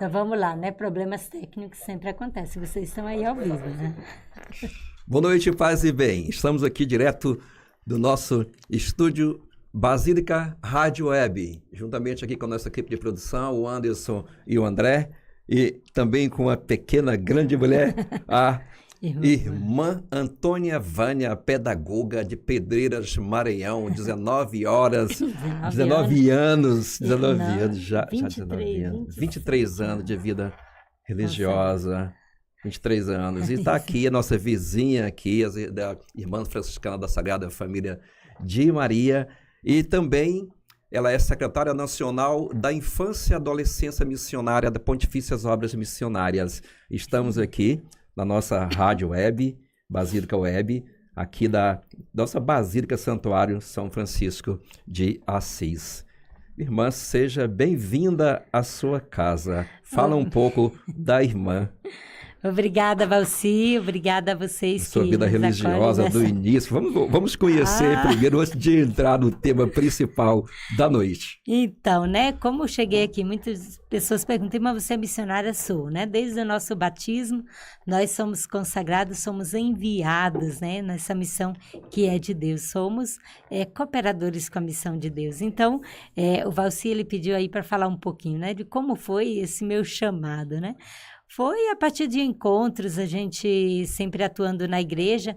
Então vamos lá, né? Problemas técnicos sempre acontecem. Vocês estão aí ao vivo, né? Boa noite, paz e bem. Estamos aqui direto do nosso estúdio Basílica Rádio Web, juntamente aqui com a nossa equipe de produção, o Anderson e o André, e também com a pequena, grande mulher, a irmã Antônia Vânia, pedagoga de Pedreiras, Maranhão, 19 horas, 19 anos, 23 anos de vida religiosa, 23 anos. E está aqui a nossa vizinha aqui, a irmã franciscana da Sagrada Família de Maria, e também ela é secretária nacional da Infância e Adolescência Missionária da Pontifícias Obras Missionárias. Estamos aqui na nossa rádio web, Basílica Web, aqui da nossa Basílica Santuário São Francisco de Assis. Irmã, seja bem-vinda à sua casa. Fala um pouco da irmã. Obrigada, Valci. Obrigada a vocês sua vida religiosa do início. Vamos conhecer primeiro, antes de entrar no tema principal da noite. Então, né, como eu cheguei aqui, muitas pessoas perguntam, mas você é missionária? Sou, né? Desde o nosso batismo, nós somos consagrados, somos enviados, né, nessa missão que é de Deus. Somos cooperadores com a missão de Deus. Então, o Valci, ele pediu aí para falar um pouquinho, né, de como foi esse meu chamado, né? Foi a partir de encontros, a gente sempre atuando na igreja,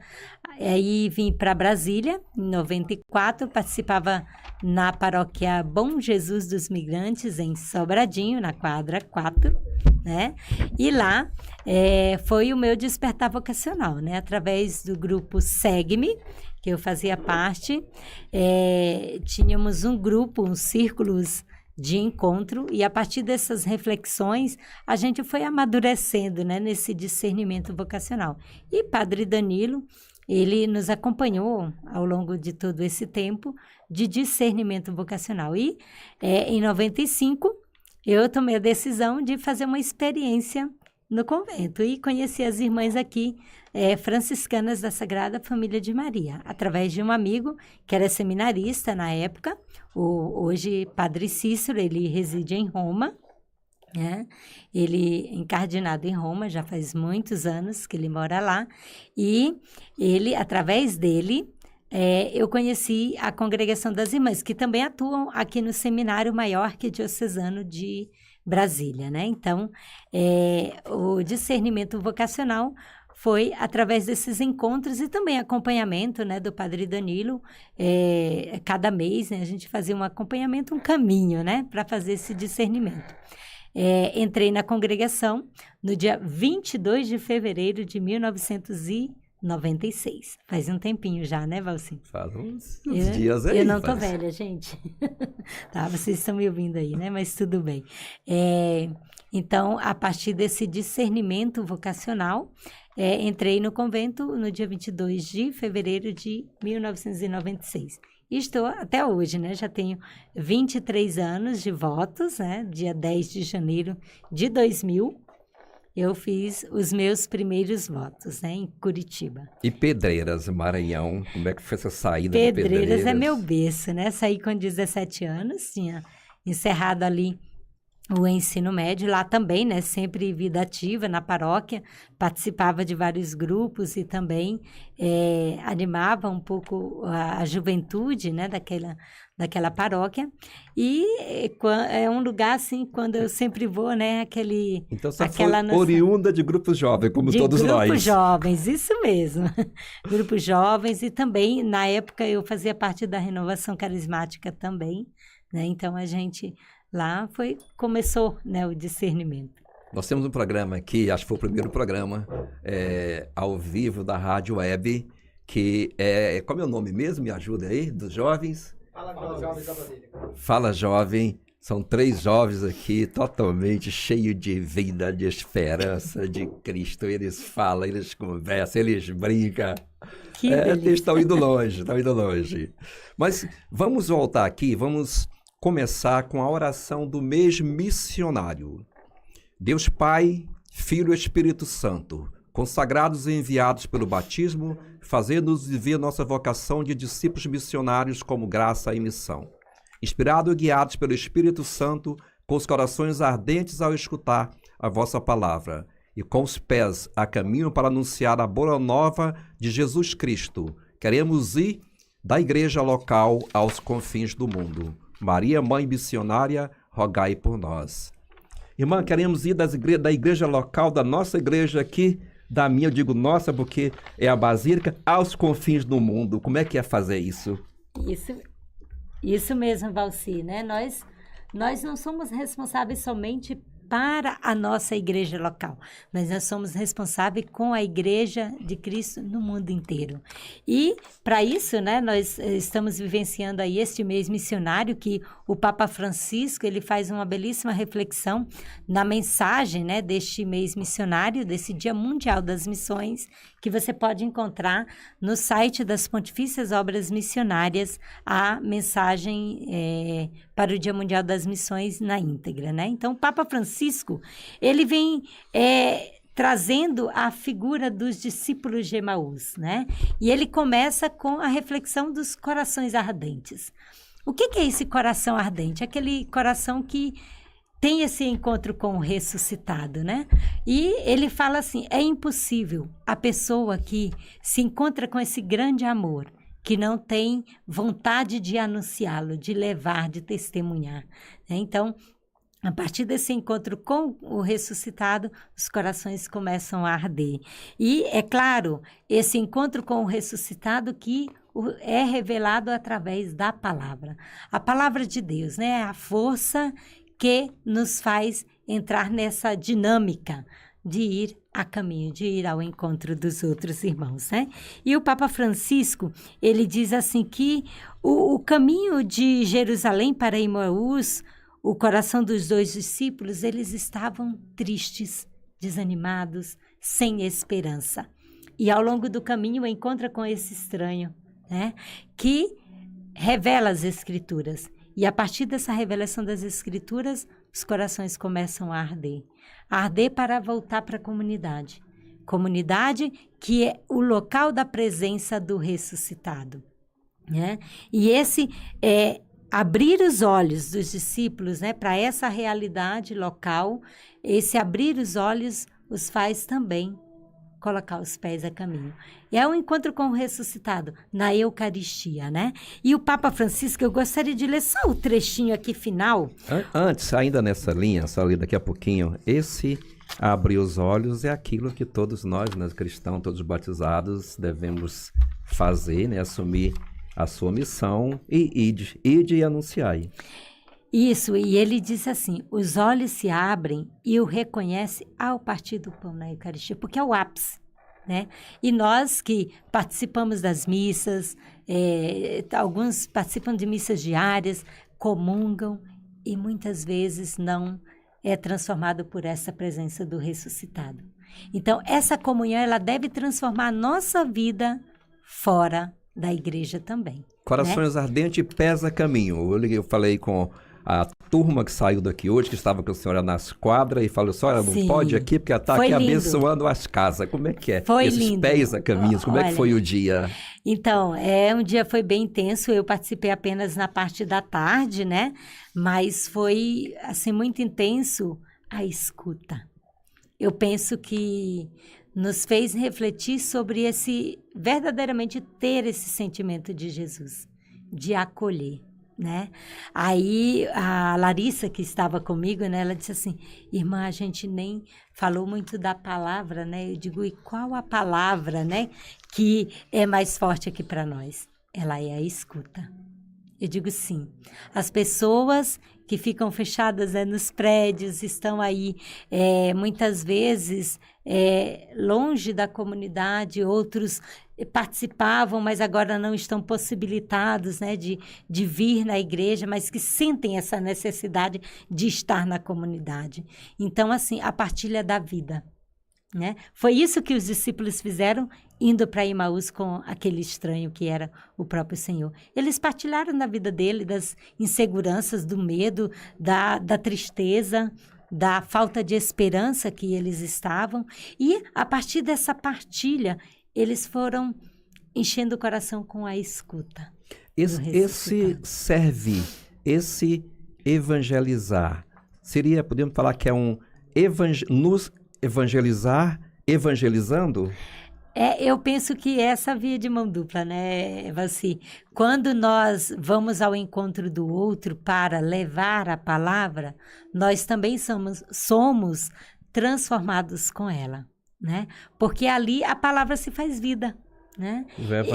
aí vim para Brasília, em 94, participava na paróquia Bom Jesus dos Migrantes, em Sobradinho, na quadra 4, né? E lá foi o meu despertar vocacional, né? Através do grupo Segue-me, que eu fazia parte, tínhamos um grupo, uns círculos de encontro, e a partir dessas reflexões a gente foi amadurecendo, né, nesse discernimento vocacional. E Padre Danilo, ele nos acompanhou ao longo de todo esse tempo de discernimento vocacional. E em 95 eu tomei a decisão de fazer uma experiência no convento e conheci as irmãs aqui franciscanas da Sagrada Família de Maria, através de um amigo que era seminarista na época, hoje Padre Cícero, ele reside em Roma, né? Ele é encardinado em Roma, já faz muitos anos que ele mora lá, e ele, através dele, eu conheci a Congregação das Irmãs, que também atuam aqui no Seminário Maior Arquidiocesano de Brasília, né? Então, o discernimento vocacional foi através desses encontros e também acompanhamento, né, do Padre Danilo. Cada mês, né, a gente fazia um acompanhamento, um caminho, né, para fazer esse discernimento. Entrei na congregação no dia 22 de fevereiro de 1996. Faz um tempinho já, né, Valci? Faz uns dias aí. Eu não tô velha, gente. Tá, vocês estão me ouvindo aí, né? Mas tudo bem. Então, a partir desse discernimento vocacional, entrei no convento no dia 22 de fevereiro de 1996. E estou até hoje, né? Já tenho 23 anos de votos, né? Dia 10 de janeiro de 2000. Eu fiz os meus primeiros votos, né, em Curitiba. E Pedreiras, Maranhão, como é que foi essa saída de Pedreiras? Pedreiras é meu berço, né? Saí com 17 anos, tinha encerrado ali o ensino médio, lá também, né, sempre vida ativa na paróquia, participava de vários grupos e também animava um pouco a juventude, né, daquela paróquia. E é um lugar, assim, quando eu sempre vou, né, Então você foi oriunda de grupos jovens, como todos nós. De grupos jovens, isso mesmo. Grupos jovens, e também, na época, eu fazia parte da Renovação Carismática também, né, então a gente lá começou, né, o discernimento. Nós temos um programa aqui, acho que foi o primeiro programa ao vivo da Rádio Web, que como é o nome mesmo? Me ajuda aí, dos jovens? Fala Jovens da Basílica. Fala Jovem, são 3 jovens aqui, totalmente cheios de vida, de esperança, de Cristo. Eles falam, eles conversam, eles brincam. Eles estão indo longe, Mas vamos voltar aqui, vamos começar com a oração do mês missionário. Deus Pai, Filho e Espírito Santo, consagrados e enviados pelo batismo, fazendo-nos viver nossa vocação de discípulos missionários como graça e missão. Inspirados e guiados pelo Espírito Santo, com os corações ardentes ao escutar a vossa palavra, e com os pés a caminho para anunciar a boa nova de Jesus Cristo. Queremos ir da igreja local aos confins do mundo. Maria, Mãe Missionária, rogai por nós. Irmã, queremos ir da igreja local, da nossa igreja aqui, da minha, eu digo nossa, porque é a Basílica, aos confins do mundo. Como é que é fazer isso? Isso mesmo, Valci, né? Nós não somos responsáveis somente para a nossa igreja local, mas nós somos responsáveis com a igreja de Cristo no mundo inteiro. E para isso, né, nós estamos vivenciando aí este mês missionário, que o Papa Francisco, ele faz uma belíssima reflexão na mensagem, né, deste mês missionário, desse Dia Mundial das Missões, que você pode encontrar no site das Pontifícias Obras Missionárias, a mensagem para o Dia Mundial das Missões na íntegra, né? Então, o Papa Francisco, ele vem trazendo a figura dos discípulos de Emaús, né? E ele começa com a reflexão dos corações ardentes. O que é esse coração ardente? Aquele coração que tem esse encontro com o ressuscitado, né? E ele fala assim, é impossível a pessoa que se encontra com esse grande amor, que não tem vontade de anunciá-lo, de levar, de testemunhar, né? Então, a partir desse encontro com o ressuscitado, os corações começam a arder. E, é claro, esse encontro com o ressuscitado que é revelado através da palavra. A palavra de Deus, né? A força que nos faz entrar nessa dinâmica de ir a caminho, de ir ao encontro dos outros irmãos, né? E o Papa Francisco, ele diz assim que o caminho de Jerusalém para Emaús, o coração dos dois discípulos, eles estavam tristes, desanimados, sem esperança. E ao longo do caminho encontra com esse estranho, né? Que revela as Escrituras. E a partir dessa revelação das Escrituras, os corações começam a arder. A arder para voltar para a comunidade. Comunidade que é o local da presença do ressuscitado, né? E esse abrir os olhos dos discípulos, né, para essa realidade local, esse abrir os olhos os faz também colocar os pés a caminho. E é um encontro com o ressuscitado na Eucaristia, né? E o Papa Francisco, eu gostaria de ler só o trechinho aqui final. Antes, ainda nessa linha, só ali daqui a pouquinho, esse abrir os olhos é aquilo que todos nós, né, cristãos, todos batizados, devemos fazer, né, assumir a sua missão e ide e anunciai. Isso, e ele diz assim, os olhos se abrem e o reconhece ao partir do pão na Eucaristia, porque é o ápice, né? E nós que participamos das missas, alguns participam de missas diárias, comungam e muitas vezes não é transformado por essa presença do ressuscitado. Então, essa comunhão, ela deve transformar a nossa vida fora da igreja também. Corações, né? Ardentes, pés a caminho. Eu falei com a turma que saiu daqui hoje, que estava com a senhora nas quadras, e falou, senhora, não pode aqui, porque ela está aqui lindo, abençoando as casas. Como é que é? Foi esses lindo. Pés a caminho, como é que foi o dia? Então, um dia foi bem intenso, eu participei apenas na parte da tarde, né? Mas foi, assim, muito intenso a escuta. Eu penso que nos fez refletir sobre verdadeiramente ter esse sentimento de Jesus, de acolher, né? Aí a Larissa, que estava comigo, né, ela disse assim, irmã, a gente nem falou muito da palavra, né? Eu digo, e qual a palavra, né, que é mais forte aqui para nós? Ela é a escuta. Eu digo sim. As pessoas que ficam fechadas, né, nos prédios, estão aí muitas vezes longe da comunidade, outros participavam, mas agora não estão possibilitados, né, de vir na igreja, mas que sentem essa necessidade de estar na comunidade. Então, assim, a partilha da vida, né? Foi isso que os discípulos fizeram indo para Emaús com aquele estranho que era o próprio Senhor. Eles partilharam da vida dele, das inseguranças, do medo, da tristeza, da falta de esperança que eles estavam. E, a partir dessa partilha, eles foram enchendo o coração com a escuta. Esse evangelizar, podemos falar que é um nos evangelizar, evangelizando? Eu penso que essa via de mão dupla, né, Valci? Quando nós vamos ao encontro do outro para levar a palavra, nós também somos transformados com ela, né? Porque ali a palavra se faz vida, né?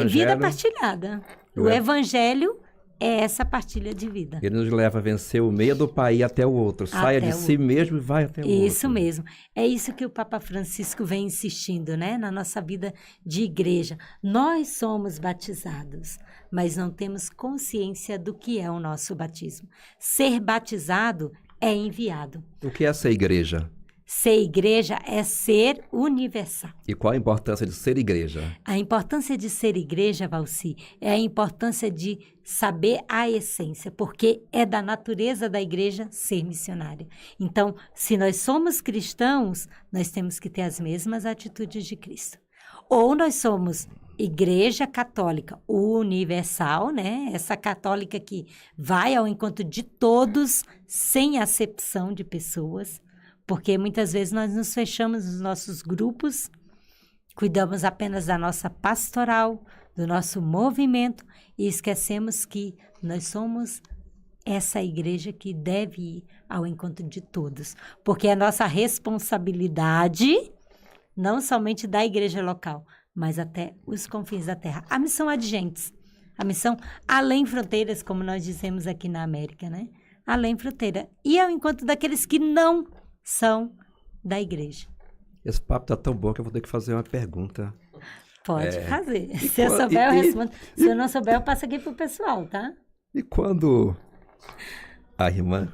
Vida partilhada. O evangelho é essa partilha de vida. Ele nos leva a vencer o medo para ir até o outro. Saia de si mesmo e vai até o outro. Isso mesmo. É isso que o Papa Francisco vem insistindo, né? Na nossa vida de igreja. Nós somos batizados, mas não temos consciência do que é o nosso batismo. Ser batizado é enviado. O que é ser igreja? Ser igreja é ser universal. E qual a importância de ser igreja? A importância de ser igreja, Valci, é a importância de saber a essência, porque é da natureza da igreja ser missionária. Então, se nós somos cristãos, nós temos que ter as mesmas atitudes de Cristo. Ou nós somos igreja católica universal, né? Essa católica que vai ao encontro de todos, sem acepção de pessoas, porque muitas vezes nós nos fechamos nos nossos grupos, cuidamos apenas da nossa pastoral, do nosso movimento e esquecemos que nós somos essa igreja que deve ir ao encontro de todos. Porque é nossa responsabilidade, não somente da igreja local, mas até os confins da terra. A missão adjentes, a missão além fronteiras, como nós dizemos aqui na América, né? Além fronteira. E ao encontro daqueles que não são da igreja. Esse papo tá tão bom que eu vou ter que fazer uma pergunta. Pode fazer. Se eu souber, eu respondo. Se eu não souber, eu passo aqui pro pessoal, tá? E quando a irmã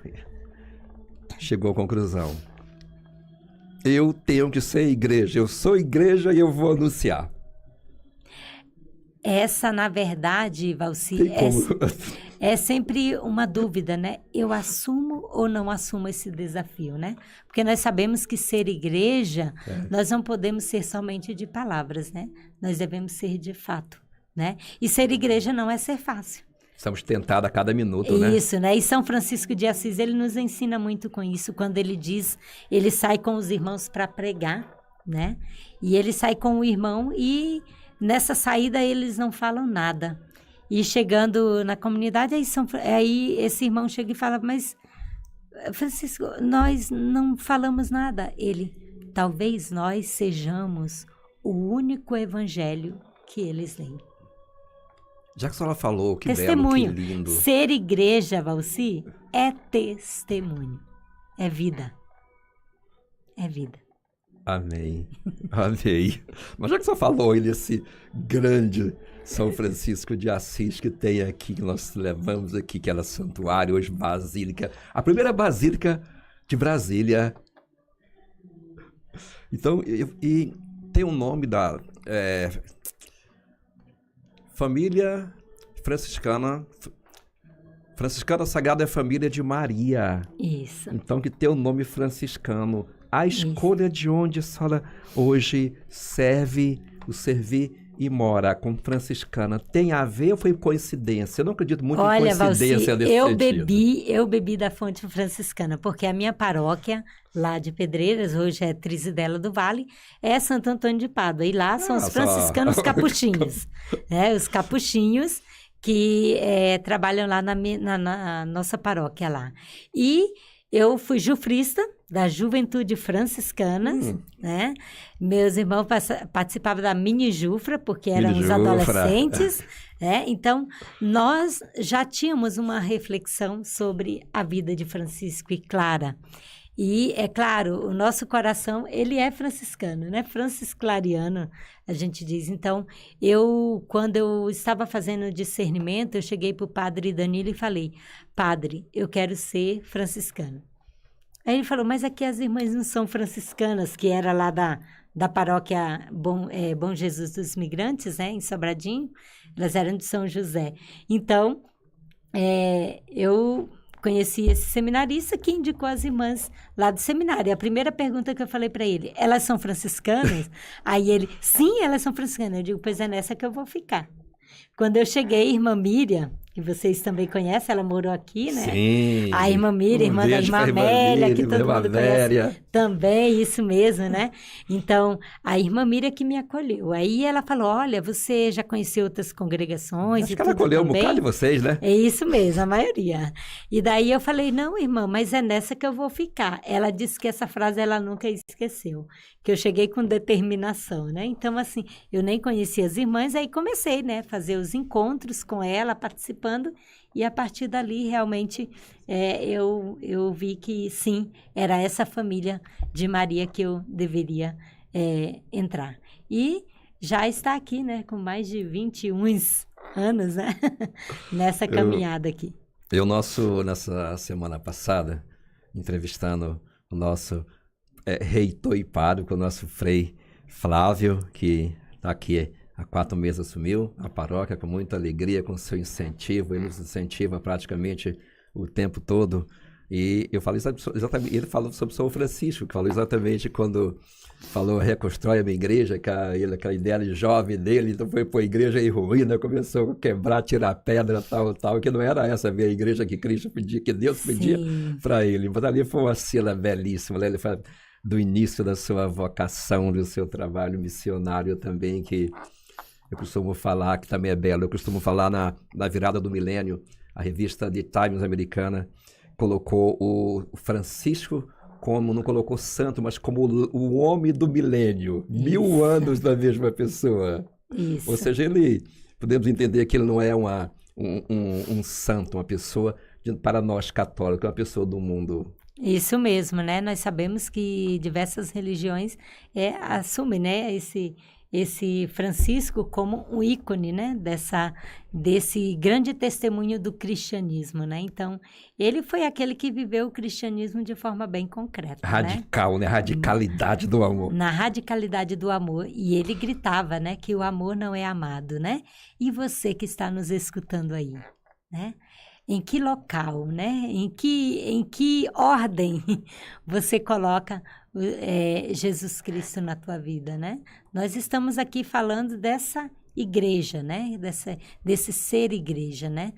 chegou à conclusão, eu tenho que ser igreja, eu sou igreja e eu vou anunciar. Essa, na verdade, Valci, é sempre uma dúvida, né? Eu assumo ou não assumo esse desafio, né? Porque nós sabemos que ser igreja, nós não podemos ser somente de palavras, né? Nós devemos ser de fato, né? E ser igreja não é ser fácil. Estamos tentados a cada minuto, né? Isso, né? E São Francisco de Assis, ele nos ensina muito com isso, quando ele diz, ele sai com os irmãos para pregar, né? E ele sai com o irmão e nessa saída eles não falam nada. E chegando na comunidade, aí esse irmão chega e fala, mas Francisco, nós não falamos nada. Ele, talvez nós sejamos o único evangelho que eles leem. Já que a senhora falou, que testemunho. Belo, que lindo. Ser igreja, Valci, é testemunho. É vida. É vida. Amém. Amém. Mas já que você falou ele, esse grande São Francisco de Assis que tem aqui, que nós levamos aqui, que era santuário, hoje basílica. A primeira basílica de Brasília. Então, e tem um nome da família franciscana. Franciscana Sagrada é família de Maria. Isso. Então, que tem o nome franciscano. A escolha de onde a senhora hoje serve, o servir e mora com franciscana, tem a ver ou foi coincidência? Eu não acredito muito em coincidência Valci, nesse sentido. Eu bebi da fonte franciscana, porque a minha paróquia, lá de Pedreiras, hoje é Trizidela do Vale, é Santo Antônio de Pádua. E lá são os franciscanos capuchinhos. Os capuchinhos que trabalham lá na nossa paróquia lá. E eu fui jufrista da Juventude Franciscana, né? Meus irmãos participavam da Mini Jufra, porque eram os adolescentes, né? Então, nós já tínhamos uma reflexão sobre a vida de Francisco e Clara. E, é claro, o nosso coração, ele é franciscano, né? Francisclariano, a gente diz. Então, quando eu estava fazendo discernimento, eu cheguei para o padre Danilo e falei, padre, eu quero ser franciscano. Aí ele falou, mas aqui as irmãs não são franciscanas, que era lá da paróquia Bom Jesus dos Migrantes, né, em Sobradinho, elas eram de São José. Então, eu conheci esse seminarista que indicou as irmãs lá do seminário. A primeira pergunta que eu falei para ele, elas são franciscanas? Aí ele, sim, elas são franciscanas. Eu digo, pois é nessa que eu vou ficar. Quando eu cheguei, irmã Miriam, que vocês também conhecem, ela morou aqui, né? Sim. A irmã Miriam, irmã da irmã Amélia, que todo mundo conhece também, isso mesmo, né? Então, a irmã Miriam que me acolheu. Aí ela falou, olha, você já conheceu outras congregações Acho e que ela tudo acolheu um também? bocado de vocês, né? É isso mesmo, a maioria. E daí eu falei, não, irmã, mas é nessa que eu vou ficar. Ela disse que essa frase ela nunca esqueceu, que eu cheguei com determinação, né? Então, assim, eu nem conhecia as irmãs, aí comecei, né, fazer os encontros com ela, participando, e a partir dali, realmente, eu vi que, sim, era essa família de Maria que eu deveria entrar. E já está aqui, né, com mais de 21 anos, né, nessa caminhada aqui. Nessa semana passada, entrevistando o nosso reitor e pároco, o nosso frei Flávio, que está aqui há 4 meses, assumiu a paróquia com muita alegria, com seu incentivo, ele nos incentiva praticamente o tempo todo. E eu falei exatamente, ele falou sobre São Francisco, que falou exatamente quando falou reconstrói a minha igreja, aquela ideia de jovem dele, então foi para a igreja em ruína, começou a quebrar, tirar pedra, tal, que não era essa a minha igreja que Cristo pedia, que Deus pedia para ele. Mas ali foi uma cena belíssima, né? Ele fala do início da sua vocação, do seu trabalho missionário também, que eu costumo falar, que também é belo, eu costumo falar na virada do milênio, a revista The Times americana colocou o Francisco como, não colocou santo, mas como o homem do milênio, 1000 anos da mesma pessoa. Isso. Ou seja, podemos entender que ele não é um santo, uma pessoa, para nós católicos, uma pessoa do mundo. Isso mesmo, né? Nós sabemos que diversas religiões assumem, né, esse Francisco como um ícone, né, desse grande testemunho do cristianismo, né? Então, ele foi aquele que viveu o cristianismo de forma bem concreta, radical, né? Radicalidade do amor. Na radicalidade do amor. E ele gritava, né, que o amor não é amado, né? E você que está nos escutando aí, né? Em que local, né? Em que ordem você coloca Jesus Cristo na tua vida, né? Nós estamos aqui falando dessa igreja, né? Desse ser igreja, né?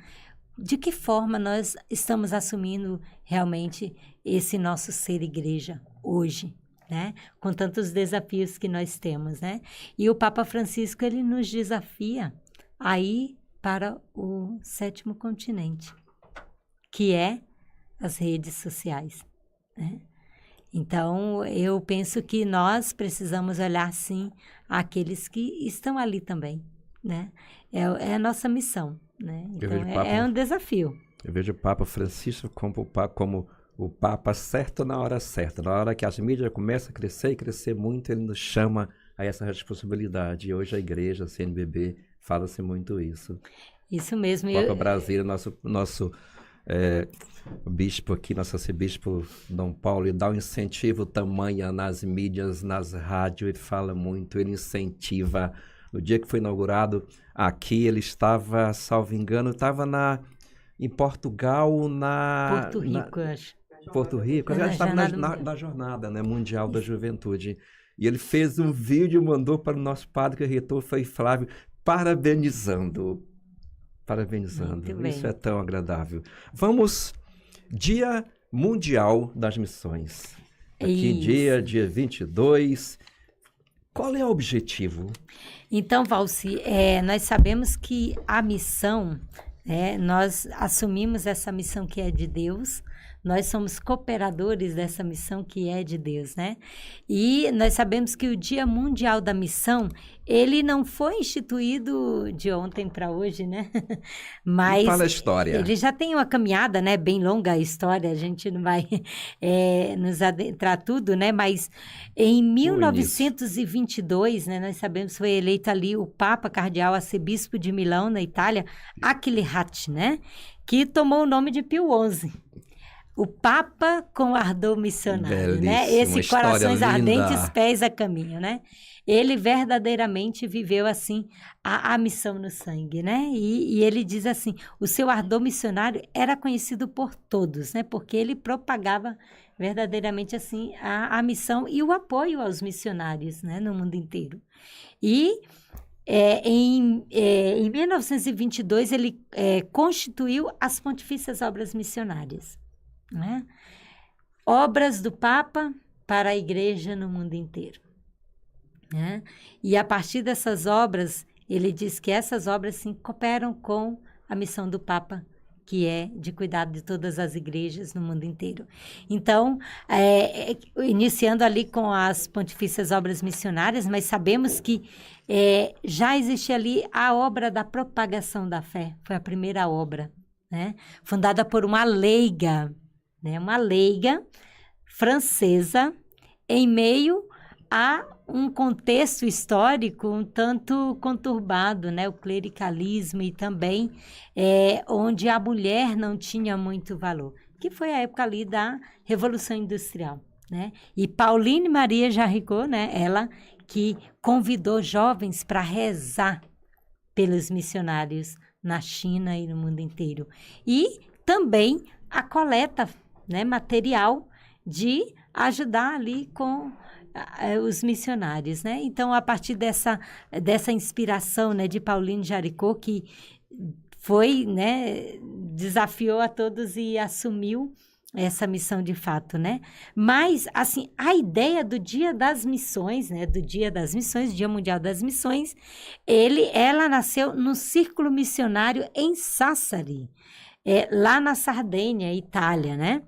De que forma nós estamos assumindo realmente esse nosso ser igreja hoje, né? Com tantos desafios que nós temos, né? E o Papa Francisco, ele nos desafia a ir para o 7º continente, que é as redes sociais, né? Então, eu penso que nós precisamos olhar, sim, aqueles que estão ali também, né? É a nossa missão, né? Então, é um desafio. Eu vejo o Papa Francisco como o Papa certo na hora certa. Na hora que as mídias começam a crescer e crescer muito, ele nos chama a essa responsabilidade. E hoje a igreja, a CNBB, fala-se muito isso. Isso mesmo. O Papa Brasília, nosso bispo aqui, nosso arcebispo Dom Paulo, ele dá um incentivo tamanho nas mídias, nas rádios, ele fala muito, ele incentiva. No dia que foi inaugurado aqui, ele estava, salvo engano, estava em Portugal, Porto Rico, eu acho. Porto Rico, ele estava na jornada, né, mundial da juventude. E ele fez um vídeo e mandou para o nosso padre, que é reitor, foi Flávio, parabenizando. Isso é tão agradável. Vamos, Dia Mundial das Missões. Aqui, dia 22. Qual é o objetivo? Então, Valci, nós sabemos que a missão, nós assumimos essa missão que é de Deus, nós somos cooperadores dessa missão que é de Deus, né? E nós sabemos que o Dia Mundial da Missão, ele não foi instituído de ontem para hoje, né? Mas fala a história. Ele já tem uma caminhada, né? Bem longa a história, a gente não vai nos adentrar tudo, né? Mas em 1922, né? Nós sabemos que foi eleito ali o Papa Cardeal Arcebispo de Milão, na Itália, Achille Ratti, né? Que tomou o nome de Pio XI. O Papa com ardor missionário, belíssimo, né? Esse corações ardentes, pés a caminho, né? Ele verdadeiramente viveu, assim, a missão no sangue, né? E ele diz assim, o seu ardor missionário era conhecido por todos, né? Porque ele propagava verdadeiramente, assim, a missão e o apoio aos missionários, né? No mundo inteiro. E Em 1922, ele constituiu as Pontifícias Obras Missionárias, né? Obras do Papa para a Igreja no mundo inteiro, né? E a partir dessas obras, ele diz que essas obras sim cooperam com a missão do Papa, que é de cuidado de todas as igrejas no mundo inteiro. Então, iniciando ali com as Pontifícias Obras Missionárias, mas sabemos que já existia ali a obra da propagação da fé, foi a primeira obra, né? Fundada por uma leiga, né? Uma leiga francesa, em meio a um contexto histórico um tanto conturbado, né? O clericalismo e também onde a mulher não tinha muito valor, que foi a época ali da Revolução Industrial, né? E Pauline Maria Jaricot, né? Ela que convidou jovens para rezar pelos missionários na China e no mundo inteiro. E também a coleta, né, material de ajudar ali com os missionários, né? Então, a partir dessa inspiração, né, de Pauline Jaricot, que foi, né, desafiou a todos e assumiu essa missão de fato, né? Mas, assim, a ideia do Dia das Missões, né, do Dia das Missões, Dia Mundial das Missões, ela nasceu no Círculo Missionário em Sassari, lá na Sardenha, Itália, né?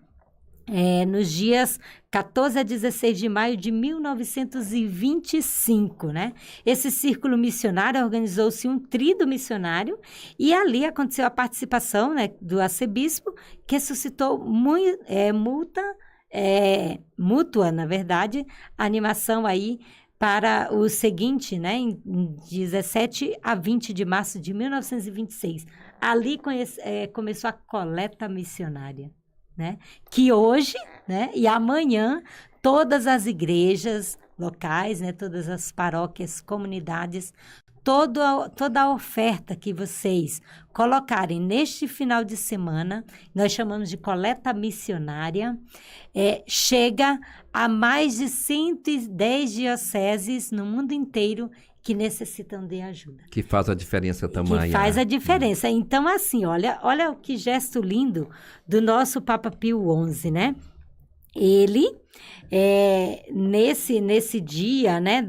Nos dias 14 a 16 de maio de 1925, né? Esse círculo missionário organizou-se um tríduo missionário e ali aconteceu a participação, né, do arcebispo, que suscitou mútua, na verdade, animação aí para o seguinte, né, em 17 a 20 de março de 1926. Ali começou a coleta missionária, né? Que hoje, né, e amanhã, todas as igrejas locais, né, todas as paróquias, comunidades, toda a oferta que vocês colocarem neste final de semana, nós chamamos de coleta missionária, chega a mais de 110 dioceses no mundo inteiro que necessitam de ajuda. Que faz a diferença também. Que faz a diferença. Então, assim, olha que gesto lindo do nosso Papa Pio XI, né? Ele, nesse dia, né,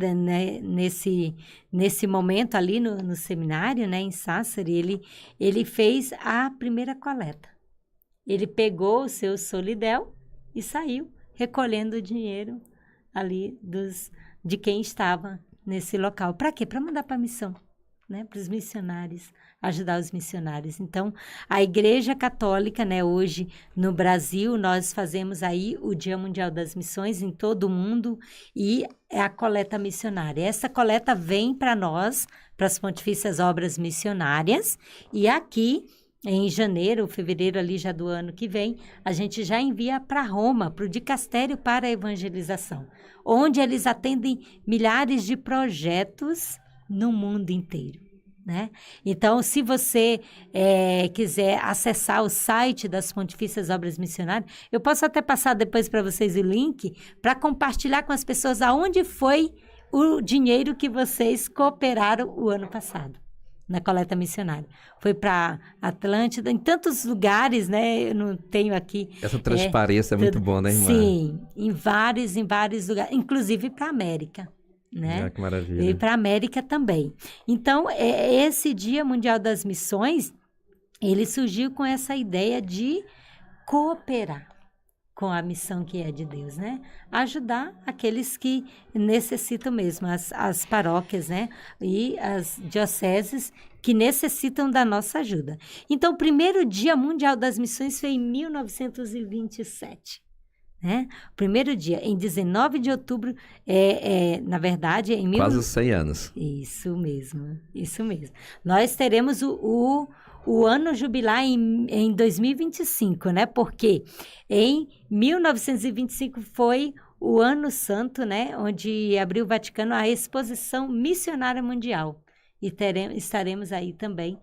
nesse momento ali no seminário, né, em Sassari, ele fez a primeira coleta. Ele pegou o seu solidel e saiu recolhendo o dinheiro ali de quem estava nesse local. Para quê? Para mandar para a missão, né? Para os missionários, ajudar os missionários. Então, a Igreja Católica, né, hoje no Brasil, nós fazemos aí o Dia Mundial das Missões em todo o mundo e é a coleta missionária. Essa coleta vem para nós, para as Pontifícias Obras Missionárias, e aqui em janeiro, fevereiro ali já do ano que vem, a gente já envia para Roma, para o Dicastério para a Evangelização, onde eles atendem milhares de projetos no mundo inteiro, né? Então, se você quiser acessar o site das Pontifícias Obras Missionárias, eu posso até passar depois para vocês o link para compartilhar com as pessoas aonde foi o dinheiro que vocês cooperaram o ano passado na coleta missionária. Foi para Atlântida, em tantos lugares, né? Eu não tenho aqui. Essa transparência é muito boa, né, irmã? Sim, em vários lugares, inclusive para a América, né? Que maravilha. E para a América também. Então, esse Dia Mundial das Missões, ele surgiu com essa ideia de cooperar com a missão que é de Deus, né? Ajudar aqueles que necessitam mesmo, as paróquias, né? E as dioceses que necessitam da nossa ajuda. Então, o primeiro Dia Mundial das Missões foi em 1927. Né? O primeiro dia, em 19 de outubro, na verdade, em... Quase 100 anos. Isso mesmo. Nós teremos o ano jubilar em 2025, né? Porque em 1925 foi o ano santo, né? Onde abriu o Vaticano a Exposição Missionária Mundial. E estaremos aí também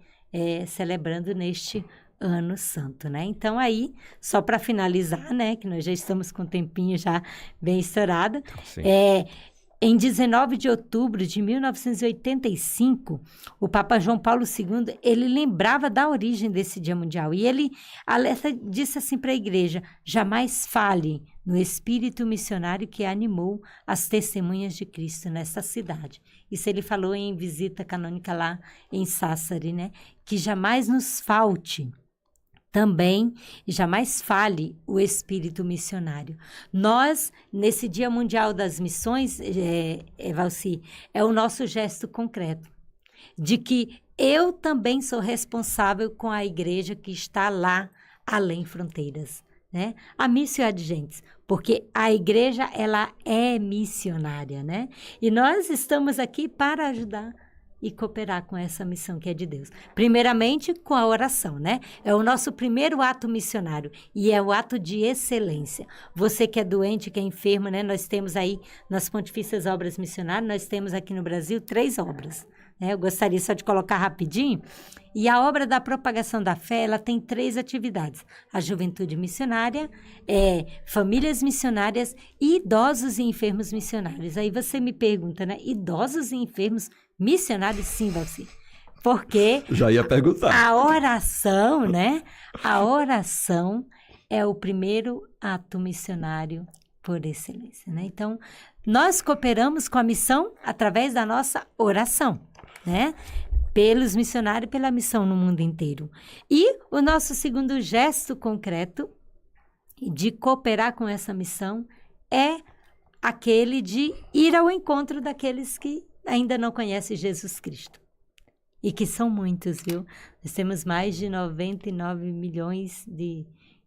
celebrando neste ano santo, né? Então, aí, só para finalizar, né? Que nós já estamos com um tempinho já bem estourado. Em 19 de outubro de 1985, o Papa João Paulo II, ele lembrava da origem desse Dia Mundial. E ele disse assim para a igreja: jamais fale no espírito missionário que animou as testemunhas de Cristo nesta cidade. Isso ele falou em visita canônica lá em Sassari, né? Que jamais nos falte também, e jamais fale o espírito missionário. Nós, nesse Dia Mundial das Missões, Valci, é o nosso gesto concreto de que eu também sou responsável com a igreja que está lá além fronteiras, né? A missio adjentes, porque a igreja, ela é missionária, né? E nós estamos aqui para ajudar e cooperar com essa missão que é de Deus. Primeiramente, com a oração, né? É o nosso primeiro ato missionário e é o ato de excelência. Você que é doente, que é enfermo, né? Nós temos aí, nas Pontifícias Obras Missionárias, nós temos aqui no Brasil 3 obras, né? Eu gostaria só de colocar rapidinho. E a obra da propagação da fé, ela tem 3 atividades. A juventude missionária, famílias missionárias e idosos e enfermos missionários. Aí você me pergunta, né? Idosos e enfermos missionários, sim, Valci. Porque já ia perguntar. A oração, né? A oração é o primeiro ato missionário por excelência, né? Então, nós cooperamos com a missão através da nossa oração, né? Pelos missionários e pela missão no mundo inteiro. E o nosso segundo gesto concreto de cooperar com essa missão é aquele de ir ao encontro daqueles que ainda não conhecem Jesus Cristo. E que são muitos, viu? Nós temos mais de 99 milhões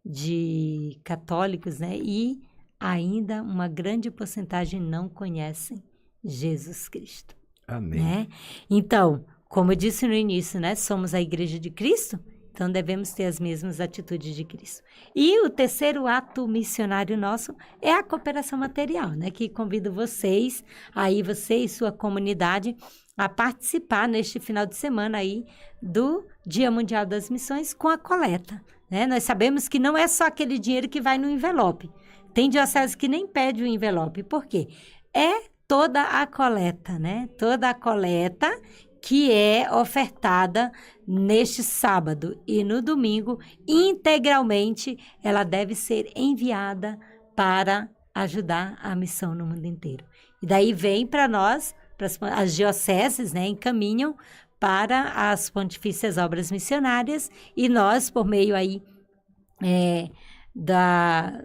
de católicos, né? E ainda uma grande porcentagem não conhecem Jesus Cristo. Amém. Né? Então, como eu disse no início, né? Somos a Igreja de Cristo, então devemos ter as mesmas atitudes de Cristo. E o terceiro ato missionário nosso é a cooperação material, né? Que convido vocês, aí você e sua comunidade, a participar neste final de semana aí do Dia Mundial das Missões com a coleta, né? Nós sabemos que não é só aquele dinheiro que vai no envelope. Tem diocese que nem pede o envelope. Por quê? É toda a coleta, né? Toda a coleta que é ofertada neste sábado e no domingo, integralmente, ela deve ser enviada para ajudar a missão no mundo inteiro. E daí vem para nós, as dioceses, né, encaminham para as Pontifícias Obras Missionárias e nós, por meio aí da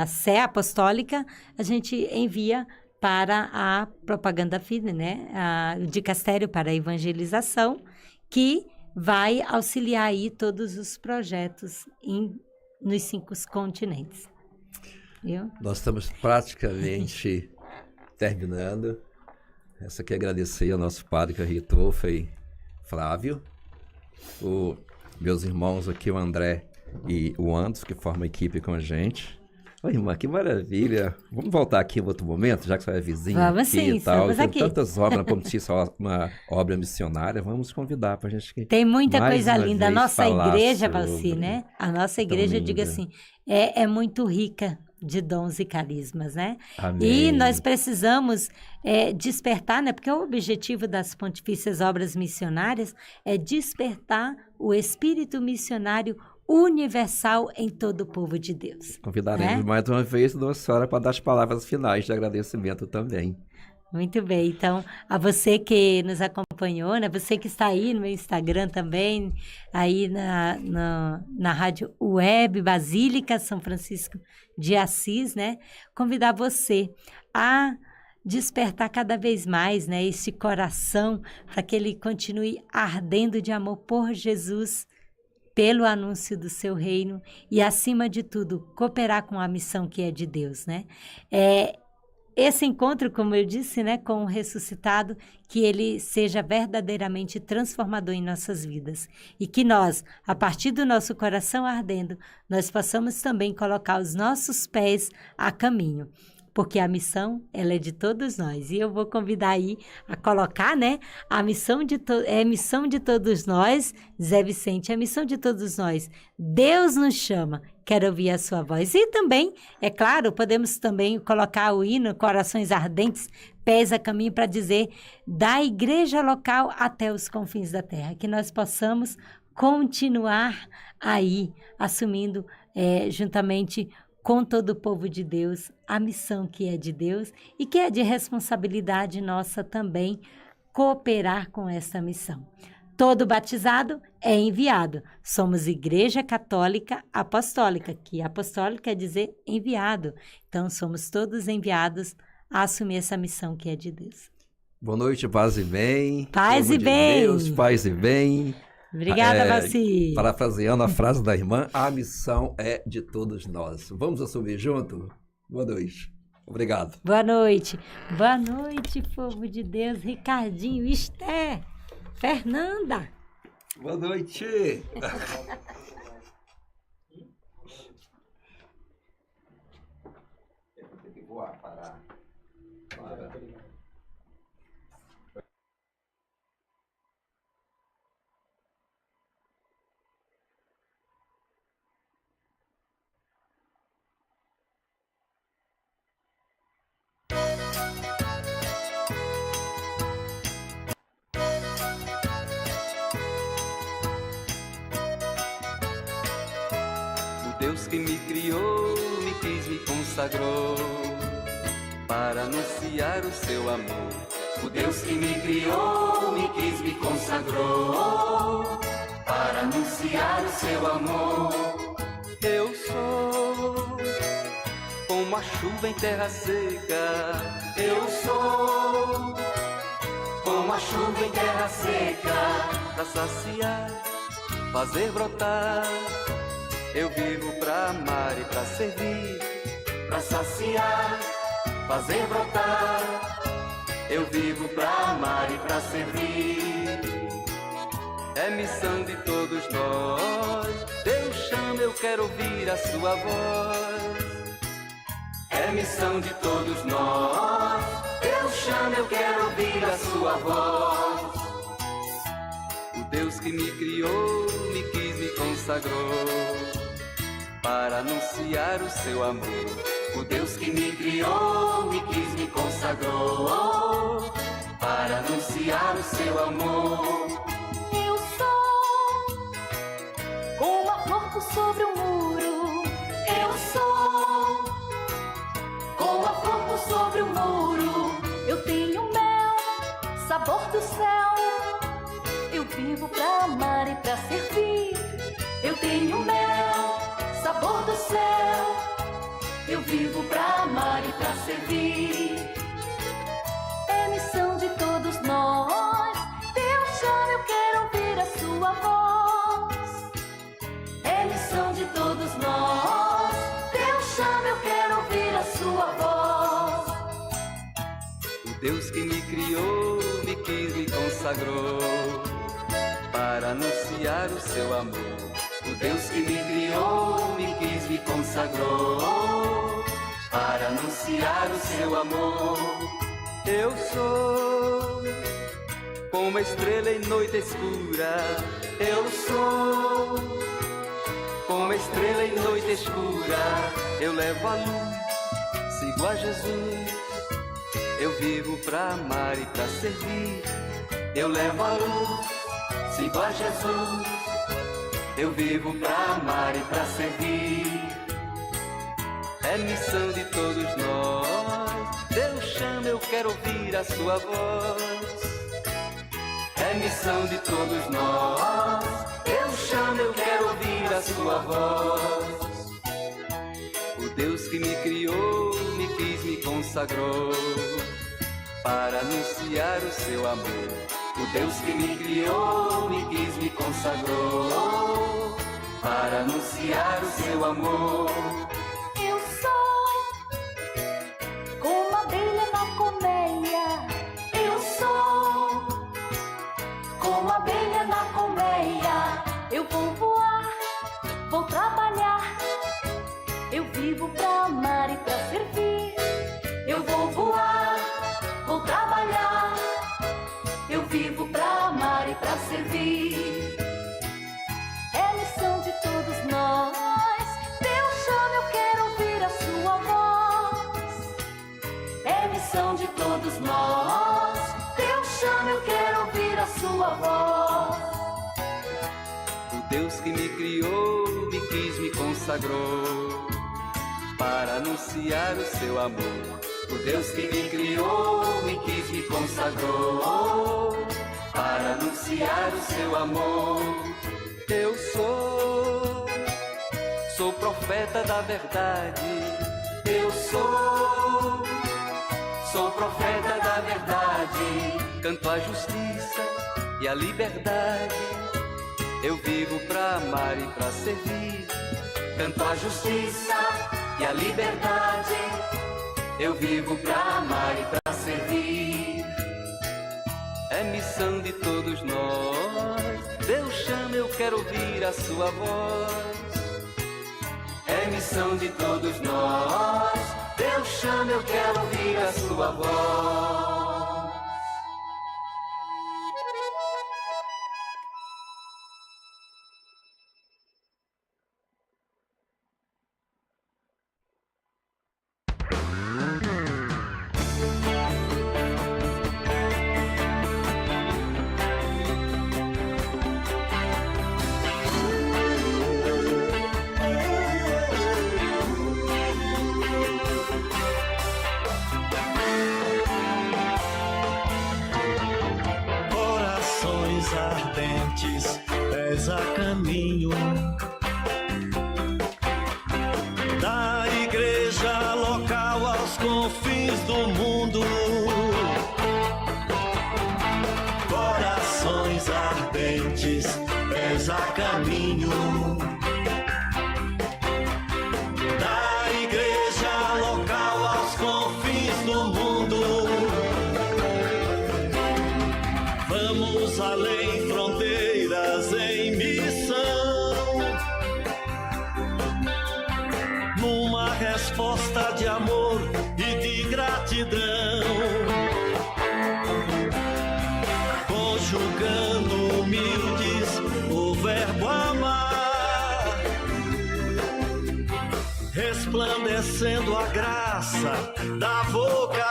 Sé Apostólica, a gente envia para a Propaganda Fide, né? O Dicastério para a Evangelização, que vai auxiliar aí todos os projetos nos 5 continentes. Viu? Nós estamos praticamente terminando. Essa aqui agradecer ao nosso padre que arretou, foi Flávio, os meus irmãos aqui, o André e o Anderson, que formam equipe com a gente. Oi, irmã, que maravilha. Vamos voltar aqui em outro momento, já que você é vizinha. Vamos aqui sim, e tal. estamos aqui. Tem tantas obras, como disse, uma obra missionária. Vamos convidar para a gente. Tem muita mais coisa uma linda. A vez nossa igreja, sobre... Valci, né? A nossa igreja, eu digo assim, é muito rica de dons e carismas, né? Amém. E nós precisamos despertar, né? Porque o objetivo das Pontifícias Obras Missionárias é despertar o espírito missionário universal em todo o povo de Deus. Convidaremos mais uma vez a Nossa Senhora para dar as palavras finais de agradecimento também. Muito bem, então, a você que nos acompanhou, né? Você que está aí no meu Instagram também, aí na rádio web Basílica São Francisco de Assis, né? Convidar você a despertar cada vez mais, né? Esse coração para que ele continue ardendo de amor por Jesus, pelo anúncio do seu reino e, acima de tudo, cooperar com a missão que é de Deus, né? Esse encontro, como eu disse, né, com o ressuscitado, que ele seja verdadeiramente transformador em nossas vidas. E que nós, a partir do nosso coração ardendo, nós possamos também colocar os nossos pés a caminho. porque a missão, ela é de todos nós. E eu vou convidar aí a colocar, né, a missão é a missão de todos nós, Zé Vicente, é a missão de todos nós. Deus nos chama, quero ouvir a sua voz. E também, é claro, podemos também colocar o hino Corações Ardentes, Pés a Caminho, para dizer da igreja local até os confins da terra, que nós possamos continuar aí, assumindo juntamente com todo o povo de Deus, a missão que é de Deus e que é de responsabilidade nossa também cooperar com essa missão. Todo batizado é enviado. Somos Igreja Católica Apostólica, que apostólica quer dizer enviado. Então, somos todos enviados a assumir essa missão que é de Deus. Boa noite, paz e bem. Paz e bem. Deus, paz e bem. Obrigada, Valci. Parafraseando a frase da irmã, a missão é de todos nós. Vamos assumir junto? Boa noite. Obrigado. Boa noite. Boa noite, povo de Deus. Ricardinho, Esther, Fernanda. Boa noite. Tem que voar, parar. Deus que me criou, me quis, me consagrou para anunciar o seu amor. O Deus que me criou, me quis, me consagrou para anunciar o seu amor. Eu sou como a chuva em terra seca. Eu sou como a chuva em terra seca, para saciar, fazer brotar. Eu vivo pra amar e pra servir, pra saciar, fazer brotar. Eu vivo pra amar e pra servir. É missão de todos nós. Deus chama, eu quero ouvir a sua voz. É missão de todos nós. Deus chama, eu quero ouvir a sua voz. O Deus que me criou, me quis, me consagrou para anunciar o seu amor. O Deus que me criou, me quis, me consagrou para anunciar o seu amor. Eu sou como a flor sobre o muro. Eu sou como a flor sobre o muro. Eu tenho mel, sabor do céu. Eu vivo pra amar e pra servir. Eu tenho mel, sabor do céu. Eu vivo pra amar e pra servir. É missão de todos nós. Deus chama, eu quero ouvir a sua voz. É missão de todos nós. Deus chama, eu quero ouvir a sua voz. O Deus que me criou, me quis, me consagrou para anunciar o seu amor. O Deus que me criou, me quis, me consagrou para anunciar o seu amor. Eu sou como a estrela em noite escura. Eu sou como a estrela em noite escura. Eu levo a luz, sigo a Jesus. Eu vivo pra amar e pra servir. Eu levo a luz, sigo a Jesus. Eu vivo pra amar e pra servir. É missão de todos nós. Deus chama, eu quero ouvir a sua voz. É missão de todos nós. Deus chama, eu quero ouvir a sua voz. O Deus que me criou, me quis, me consagrou para anunciar o seu amor. O Deus que me criou, me quis, me consagrou para anunciar o seu amor. Eu sou como a abelha na colmeia. Eu sou como a abelha na colmeia. Eu vou voar, vou trabalhar. Eu vivo pra amar e pra servir. missão de todos nós. Deus chama, eu quero ouvir a sua voz. O Deus que me criou, me quis, me consagrou para anunciar o seu amor. O Deus que me criou, me quis, me consagrou para anunciar o seu amor. Eu sou profeta da verdade. Eu sou profeta da verdade. Canto a justiça e a liberdade. Eu vivo pra amar e pra servir. Canto a justiça e a liberdade. Eu vivo pra amar e pra servir. É missão de todos nós. Deus chama, eu quero ouvir a sua voz. É missão de todos nós. Deus chama, eu quero ouvir a sua voz. Ardentes, pés a caminho da igreja local aos confins do mundo. Corações ardentes, pés a caminho da igreja local aos confins do mundo. Vamos além fronteiras em missão, numa resposta de amor e de gratidão, conjugando humildes o verbo amar, resplandecendo a graça da vocação.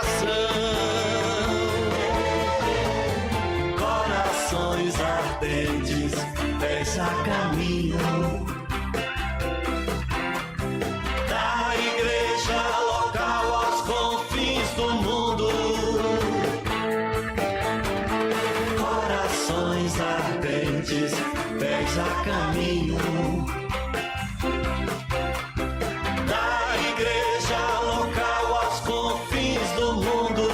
Corações ardentes, pés a caminho da igreja local aos confins do mundo. Corações ardentes, pés a caminho da igreja local aos confins do mundo.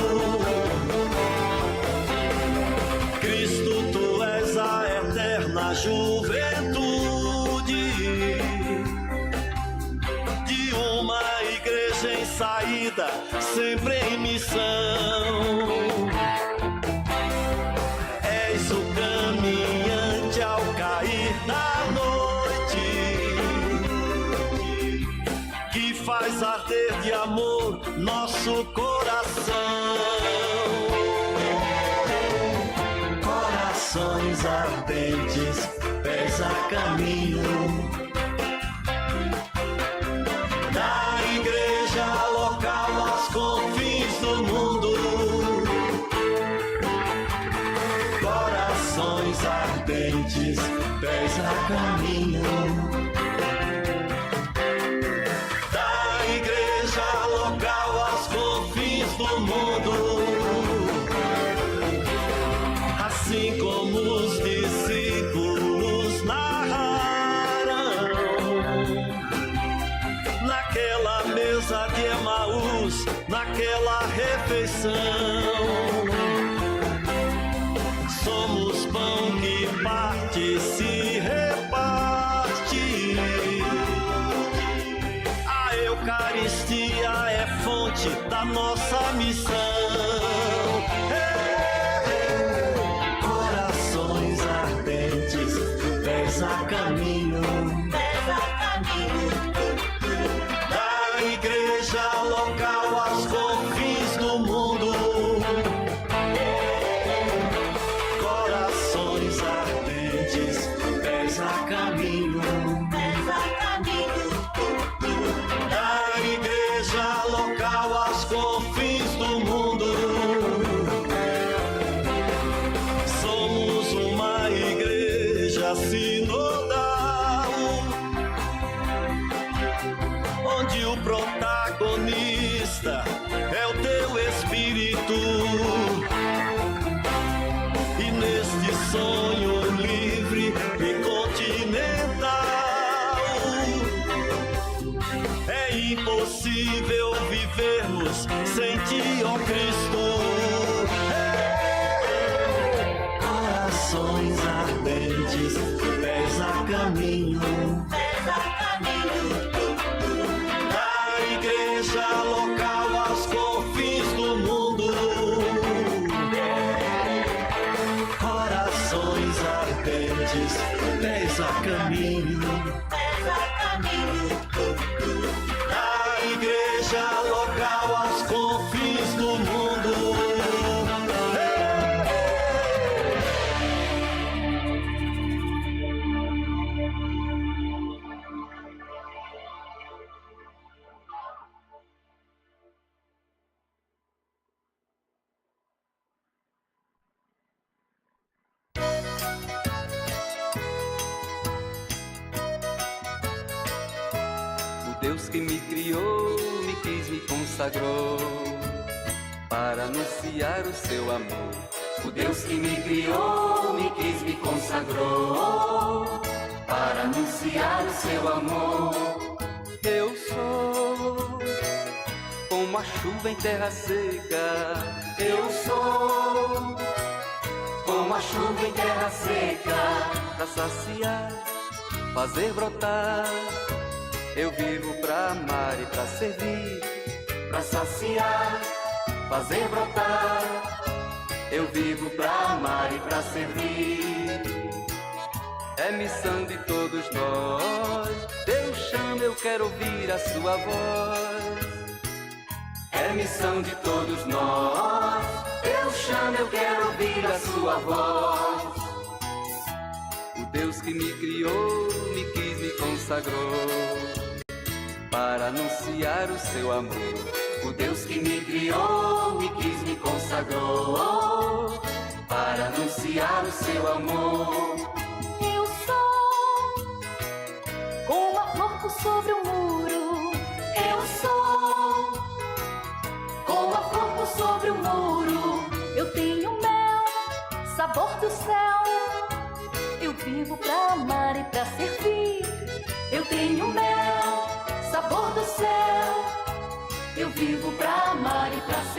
Cristo, tu és a eterna juventude de uma igreja em saída, sempre em missão. És o caminhante ao cair da noite, que faz arder de amor nosso coração. Corações ardentes, pés a caminho da igreja local aos confins do mundo. Corações ardentes, pés a caminho da igreja local aos confins do mundo. Assim como os discípulos narraram naquela mesa de Emaús, naquela refeição. Somos pão que parte, se reparte. A Eucaristia é fonte da nossa missão. Corações ardentes, pés a caminho da igreja local aos confins do mundo. Corações ardentes, pés a caminho da igreja local aos confins do do mundo. Somos uma igreja sinodal, onde o protagonista é o teu espírito. E neste sonho livre e continental, é impossível vivermos sem ti, ó Cristo. Corações ardentes, pés a caminho, da igreja local aos confins do mundo. Corações ardentes, pés a caminho, da igreja local aos confins do mundo. Deus que me criou, me quis, me consagrou para anunciar o seu amor. O Deus que me criou, me quis, me consagrou para anunciar o seu amor. Eu sou como a chuva em terra seca. Eu sou como a chuva em terra seca, pra saciar, fazer brotar. Eu vivo pra amar e pra servir, pra saciar, fazer brotar. Eu vivo pra amar e pra servir. É missão de todos nós. Deus chama, eu quero ouvir a sua voz. É missão de todos nós. Deus chama, eu quero ouvir a sua voz. O Deus que me criou, me quis, me consagrou para anunciar o seu amor. O Deus que me criou, me quis, me consagrou para anunciar o seu amor. Eu sou como a flor sobre o muro. Eu sou como a flor sobre o muro. Eu tenho mel, sabor do céu. Eu vivo pra amar e pra servir. Eu tenho mel, sabor do céu. Eu vivo pra amar e pra servir.